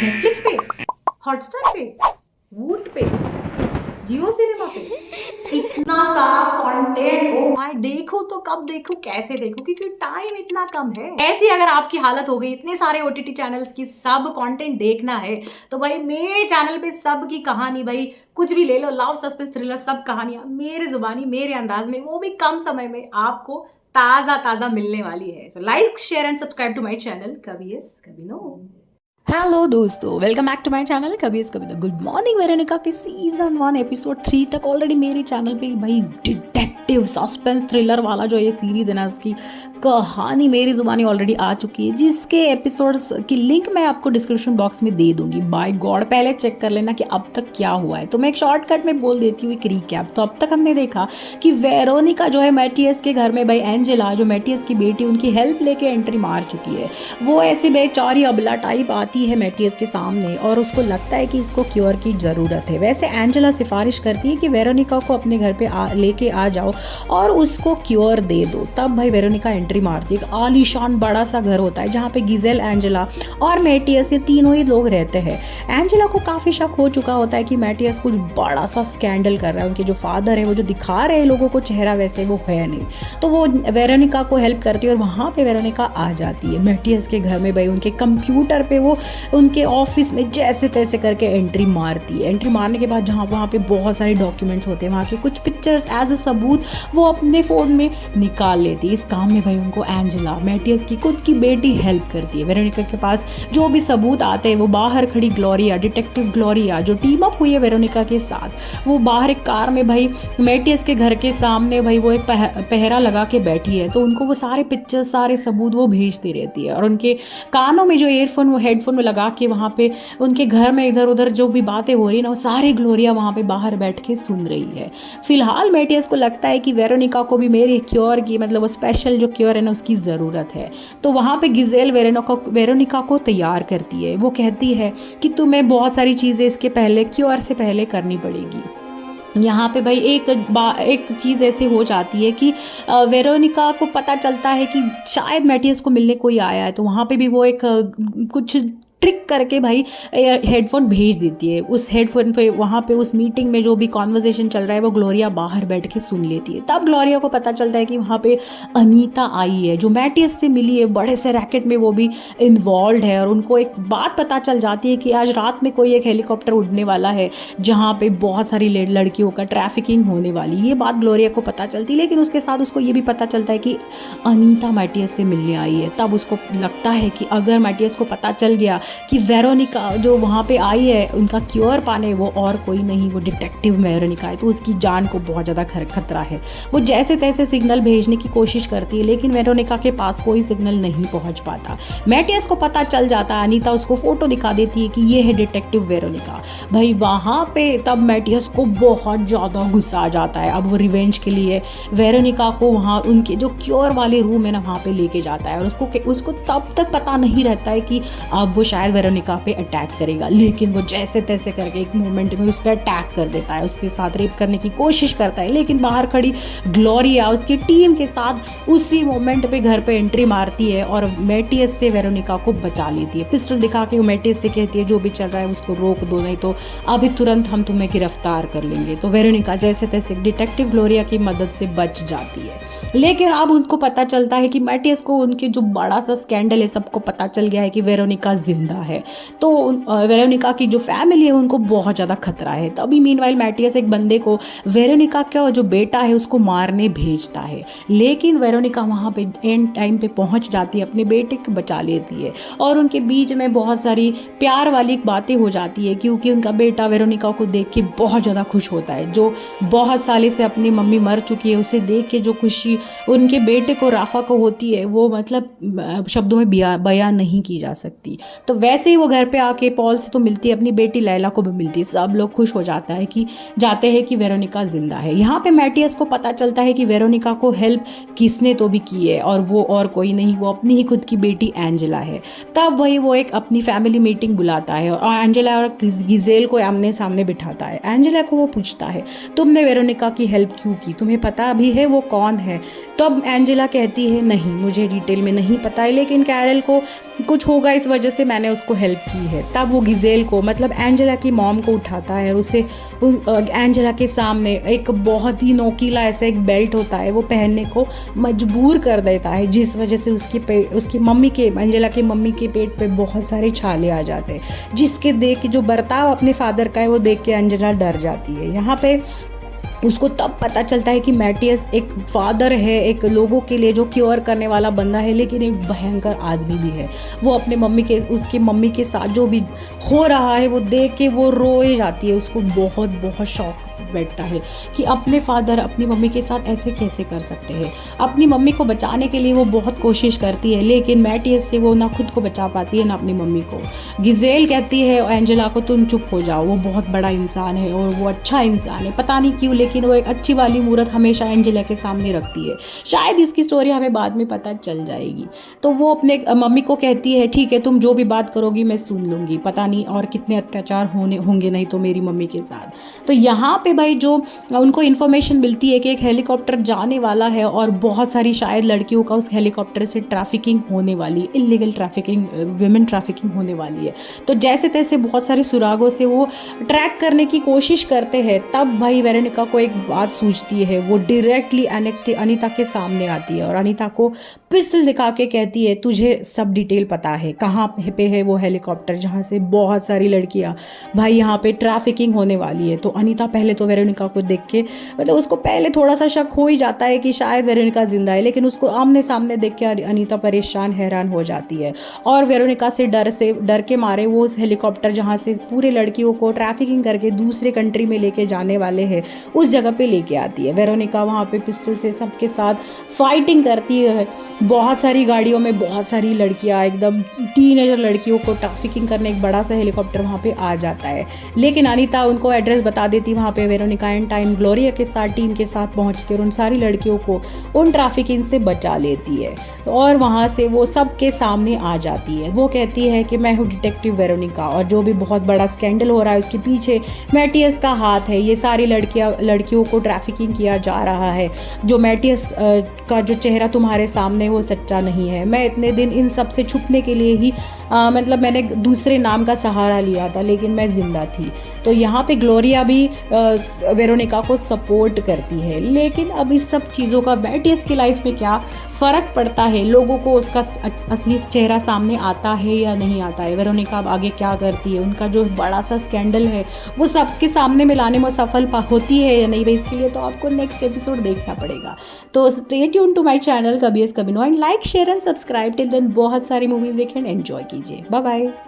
Netflix पे, Hotstar पे, वूट पे, जियो सिनेमा पे इतना सारा कंटेंट। ओ माय, देखूं तो कब देखूं, कैसे देखूं, क्योंकि टाइम इतना कम है। ऐसी अगर आपकी हालत हो गई, इतने सारे ओटीटी चैनल्स की सब कंटेंट देखना है, तो भाई मेरे चैनल पे सब की कहानी, भाई कुछ भी ले लो, लव सस्पेंस थ्रिलर, सब कहानियां मेरे जुबानी मेरे अंदाज में, वो भी कम समय में आपको ताजा ताजा मिलने वाली है। So like share and subscribe to my channel कभी यस कभी नो। हेलो दोस्तों, welcome back to my channel कभी इस कभी। गुड मॉर्निंग वेरोनिका के सीजन 1 एपिसोड 3 तक ऑलरेडी मेरे चैनल पे भाई डिटेक्टिव सस्पेंस थ्रिलर वाला जो ये सीरीज है ना, उसकी कहानी मेरी जुबानी ऑलरेडी आ चुकी है, जिसके एपिसोड्स की लिंक मैं आपको डिस्क्रिप्शन बॉक्स में दे दूंगी। बाय गॉड, पहले चेक कर लेना कि अब तक क्या हुआ है। तो मैं एक शॉर्टकट में बोल देती हूँ, एक रिकैप। तो अब तक हमने देखा कि वेरोनिका जो है मैटियस के घर में, भाई एंजेला जो मैटियस की बेटी, उनकी हेल्प लेके एंट्री मार चुकी है। वो ऐसी बेचारी अबला टाइप आती है मैटियस के सामने और उसको लगता है कि इसको क्योर की ज़रूरत है। वैसे एंजेला सिफारिश करती है कि वेरोनिका को अपने घर पे लेके आ जाओ और उसको क्योर दे दो। तब भाई वेरोनिका एंट्री मारती है। एक आलीशान बड़ा सा घर होता है जहाँ पे गिजेल, एंजेला और मैटियस, ये तीनों ही लोग रहते हैं। एंजेला को काफ़ी शक हो चुका होता है कि मैटियस कुछ बड़ा सा स्कैंडल कर रहा है। उनके जो फादर है, वो जो दिखा रहे हैं लोगों को चेहरा, वैसे वो है नहीं। तो वो वेरोनिका को हेल्प करती है और वहाँ पे वेरोनिका आ जाती है मैटियस के घर में। भाई उनके कंप्यूटर पे वो उनके ऑफिस में जैसे तैसे करके एंट्री मारती है। एंट्री मारने के बाद जहाँ वहाँ पे बहुत सारे डॉक्यूमेंट्स होते हैं, वहाँ के कुछ पिक्चर्स एज अ सबूत वो अपने फ़ोन में निकाल लेती है। इस काम में भाई उनको एंजेला, मैटियस की खुद की बेटी, हेल्प करती है। वेरोनिका के पास जो भी सबूत आते हैं, वो बाहर खड़ी ग्लोरिया, डिटेक्टिव ग्लोरिया जो टीम अप हुई है वेरोनिका के साथ, वो बाहर एक कार में भाई मैटियस के घर के सामने भाई वो एक पहरा लगा के बैठी है। तो उनको वो सारे पिक्चर्स, सारे सबूत वो भेजती रहती है और उनके कानों में जो ईयरफोन, वो हेडफोन में लगा के वहाँ पे उनके घर में इधर उधर जो भी बातें हो रही है ना, वो सारी ग्लोरिया वहाँ पे बाहर बैठ के सुन रही है। फिलहाल मैटियस को लगता है कि वेरोनिका को भी मेरे क्योर की, मतलब वो स्पेशल जो क्योर है ना, उसकी ज़रूरत है। तो वहाँ पे गिजेल वेरोनिका को तैयार करती है। वो कहती है कि तुम्हें बहुत सारी चीज़ें इसके पहले, क्योर से पहले करनी पड़ेगी। यहाँ पे भाई एक चीज़ ऐसी हो जाती है कि वेरोनिका को पता चलता है कि शायद मैटियस को मिलने कोई आया है। तो वहाँ पे भी वो एक कुछ ट्रिक करके भाई हेडफोन भेज देती है। उस हेडफोन पे वहाँ पे उस मीटिंग में जो भी कॉन्वर्सेशन चल रहा है, वो ग्लोरिया बाहर बैठ के सुन लेती है। तब ग्लोरिया को पता चलता है कि वहाँ पे अनीता आई है, जो मैटियस से मिली है, बड़े से रैकेट में वो भी इन्वॉल्व है। और उनको एक बात पता चल जाती है कि आज रात में कोई एक हेलीकॉप्टर उड़ने वाला है जहाँ पे बहुत सारी लड़कियों का ट्रैफिकिंग होने वाली। ये बात ग्लोरिया को पता चलती है, लेकिन उसके साथ उसको ये भी पता चलता है कि अनीता मैटियस से मिलने आई है। तब उसको लगता है कि अगर मैटियस को पता चल गया कि वेरोनिका जो वहाँ पे आई है उनका क्योर पाने, वो और कोई नहीं, वो डिटेक्टिव वेरोनिका है, तो उसकी जान को बहुत ज़्यादा खतरा है। वो जैसे तैसे सिग्नल भेजने की कोशिश करती है, लेकिन वेरोनिका के पास कोई सिग्नल नहीं पहुँच पाता। मैटियस को पता चल जाता है, अनीता उसको फ़ोटो दिखा देती है कि ये है डिटेक्टिव वेरोनिका। भाई वहाँ पे तब मैटियस को बहुत ज़्यादा गुस्सा आ जाता है। अब वो रिवेंज के लिए वेरोनिका को वहाँ उनके जो क्योर वाले रूम है ना, वहाँ पे लेके जाता है। और उसको तब तक पता नहीं रहता है कि अब वो शायद वेरोनिका पे अटैक करेगा, लेकिन वो जैसे तैसे करके एक मोमेंट में उस पर अटैक कर देता है, उसके साथ रेप करने की कोशिश करता है। लेकिन बाहर खड़ी ग्लोरिया उसकी टीम के साथ उसी मोमेंट पे घर पे एंट्री मारती है और मैटियस से वेरोनिका को बचा लेती है। पिस्टल दिखा के वो मैटियस से कहती है, जो भी चल रहा है उसको रोक दो, नहीं तो अभी तुरंत हम तुम्हें गिरफ्तार कर लेंगे। तो वेरोनिका जैसे तैसे डिटेक्टिव ग्लोरिया की मदद से बच जाती है। लेकिन अब उनको पता चलता है कि मैटियस को उनके जो बड़ा सा स्कैंडल है, सबको पता चल गया है कि वेरोनिका जिंदा है। तो वेरोनिका की जो फैमिली है उनको बहुत ज़्यादा खतरा है। तभी मीनवाइल मैटियस एक बंदे को वेरोनिका का जो बेटा है उसको मारने भेजता है, लेकिन वेरोनिका वहाँ पे एंड टाइम पे पहुँच जाती है, अपने बेटे को बचा लेती है। और उनके बीच में बहुत सारी प्यार वाली बातें हो जाती है, क्योंकि उनका बेटा वेरोनिका को देख के बहुत ज़्यादा खुश होता है। जो बहुत सालों से अपनी मम्मी मर चुकी है, उसे देख के जो खुशी उनके बेटे को, राफा को होती है, वो मतलब शब्दों में बयान नहीं की जा सकती। तो वैसे ही वो घर पे आके पॉल से तो मिलती है, अपनी बेटी लैला को भी मिलती है। सब लोग खुश हो जाते हैं कि वेरोनिका जिंदा है। यहाँ पे मैटियस को पता चलता है कि वेरोनिका को हेल्प किसने तो भी की है, और वो और कोई नहीं, वो अपनी ही खुद की बेटी एंजेला है। तब वही वो एक अपनी फैमिली मीटिंग बुलाता है और एंजेला और गिजेल को आमने सामने बिठाता है। एंजेला को वो पूछता है, तुमने वेरोनिका की हेल्प क्यों की, तुम्हें पता भी है वो कौन है? तब एंजेला कहती है, नहीं मुझे डिटेल में नहीं पता है, लेकिन कैरल को कुछ होगा इस वजह से मैंने उसको हेल्प की है। तब वो गिजेल को, मतलब एंजेला की मॉम को उठाता है और उसे एंजेला के सामने एक बहुत ही नोकीला ऐसा एक बेल्ट होता है वो पहनने को मजबूर कर देता है, जिस वजह से उसकी मम्मी के, एंजेला की मम्मी के पेट पे बहुत सारे छाले आ जाते हैं, जिसके देख के जो बर्ताव अपने फादर का है वो देख के एंजेला डर जाती है। यहाँ पे उसको तब पता चलता है कि मैटियस एक फादर है, एक लोगों के लिए जो क्योर करने वाला बंदा है, लेकिन एक भयंकर आदमी भी है। वो अपने उसकी मम्मी के साथ जो भी हो रहा है वो देख के वो रोए जाती है। उसको बहुत बहुत शौक बैठता है कि अपने फादर अपनी मम्मी के साथ ऐसे कैसे कर सकते हैं। अपनी मम्मी को बचाने के लिए वो बहुत कोशिश करती है, लेकिन मैटियस से वो ना खुद को बचा पाती है ना अपनी मम्मी को। गिजेल कहती है एंजेला को, तुम चुप हो जाओ, वो बहुत बड़ा इंसान है और वो अच्छा इंसान है, पता नहीं क्यों, लेकिन वो एक अच्छी वाली मूरत हमेशा एंजेला के सामने रखती है। शायद इसकी स्टोरी हमें बाद में पता चल जाएगी। तो वो अपने मम्मी को कहती है, ठीक है तुम जो भी बात करोगी मैं सुन लूँगी, पता नहीं और कितने अत्याचार होंगे नहीं तो मेरी मम्मी के साथ। तो यहाँ पे भाई जो उनको इन्फॉर्मेशन मिलती है कि एक हेलीकॉप्टर जाने वाला है और बहुत सारी शायद लड़कियों का उस हेलीकॉप्टर से ट्रैफिकिंग होने वाली है, इलीगल ट्रैफिकिंग, विमेन ट्रैफिकिंग होने वाली है। तो जैसे तैसे बहुत सारे सुरागों से वो ट्रैक करने की कोशिश करते हैं। तब भाई वेरोनिका को एक बात सूझती है, वो डायरेक्टली अनीता के सामने आती है और अनीता को पिस्टल दिखा के कहती है, तुझे सब डिटेल पता है, कहाँ पे है वो हेलीकॉप्टर जहाँ से बहुत सारी लड़कियाँ भाई यहाँ पे ट्रैफिकिंग होने वाली है। तो अनीता पहले तो वेरोनिका को देख के, मतलब उसको पहले थोड़ा सा शक हो ही जाता है कि शायद वेरोनिका जिंदा है, लेकिन उसको आमने सामने देख के अनीता परेशान हैरान हो जाती है और वेरोनिका से डर के मारे वो उस हेलीकॉप्टर जहाँ से पूरे लड़कियों को ट्रैफिकिंग करके दूसरे कंट्री में लेके जाने वाले हैं उस जगह पे लेके आती है। वेरोनिका वहाँ पे पिस्टल से सबके साथ फाइटिंग करती है। बहुत सारी गाड़ियों में बहुत सारी लड़कियाँ, एकदम टीनेजर लड़कियों को ट्रैफिकिंग करने एक बड़ा सा हेलीकॉप्टर वहाँ पे आ जाता है, लेकिन अनीता उनको एड्रेस बता देती वहाँ पे। वेरोनिका एंड टाइम ग्लोरिया के साथ टीम के साथ पहुँचती है और उन सारी लड़कियों को उन ट्रैफिकिंग से बचा लेती है और वहाँ से वो सबके सामने आ जाती है। वो कहती है कि मैं हूँ डिटेक्टिव वेरोनिका और जो भी बहुत बड़ा स्कैंडल हो रहा है उसके पीछे मैटियस का हाथ है, ये सारी लड़कियों को ट्रैफिकिंग किया जा रहा है। जो मैटियस का जो चेहरा तुम्हारे सामने वो सच्चा नहीं है। मैं इतने दिन इन सब से छुपने के लिए ही मतलब मैंने दूसरे नाम का सहारा लिया था, लेकिन मैं जिंदा थी। तो यहाँ पे ग्लोरिया भी वेरोनिका को सपोर्ट करती है, लेकिन अब इस सब चीज़ों का मैटियस की लाइफ में क्या फ़र्क पड़ता है, लोगों को उसका असली चेहरा सामने आता है या नहीं आता है। वेरोनिका अब आगे क्या करती है, उनका जो बड़ा सा स्कैंडल है वो सबके सामने में लाने में सफल होती है या नहीं, भाई इसके लिए तो आपको नेक्स्ट एपिसोड देखना पड़ेगा। तो stay tune to my channel कभी and like share and subscribe. Till then बहुत सारी मूवीज़ देखें एंड एंजॉय कीजिए। Bye bye.